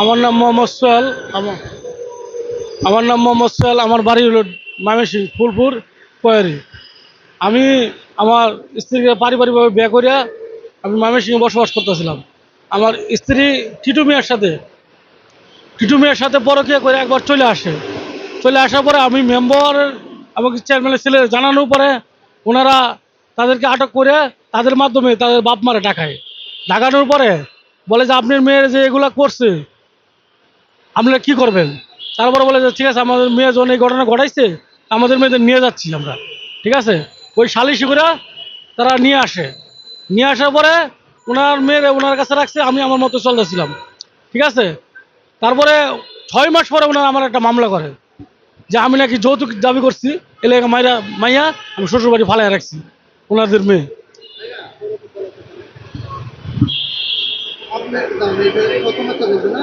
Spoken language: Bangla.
আমার নাম মোহাম্মদ সোহেল। আমার নাম মোহাম্মদ সোহেল। আমার বাড়ি হলো ময়মনসিংহ ফুলপুর কয়ারি। আমি আমার স্ত্রীকে পারিবারিকভাবে বিয়ে করিয়া আমি ময়মনসিংহে বসবাস করতেছিলাম। আমার স্ত্রী টিটু মিয়ার সাথে পরকীয়া করে একবার চলে আসে। চলে আসার পরে আমি মেম্বার আমাকে চেয়ারম্যানের ছেলে জানানোর পরে ওনারা তাদেরকে আটক করে তাদের মাধ্যমে তাদের বাপ মারে ডাকায়। ডাকানোর পরে বলে যে আপনার মেয়ের যে এগুলা করছে আপনারা কি করবেন। তারপরে বলে যে ঠিক আছে, আমাদের মেয়ে যখন এই ঘটনা ঘটাইছে আমাদের মেয়েদের নিয়ে যাচ্ছি আমরা। ঠিক আছে, ওই সালিশি করে তারা নিয়ে আসে। নিয়ে আসার পরে ওনার মেয়ের ওনার কাছে রাখছে, আমি আমার মতো চলতেছিলাম। ঠিক আছে, তারপরে 6 মাস পরে ওনারা আমার একটা মামলা করে যে আমি নাকি যৌতুক দাবি করছি, এলাকা মাইয়া আমি শ্বশুরবাড়ি ফালাই রাখছি ওনাদের মেয়ে। আপনার প্রথমে তো বলবেন না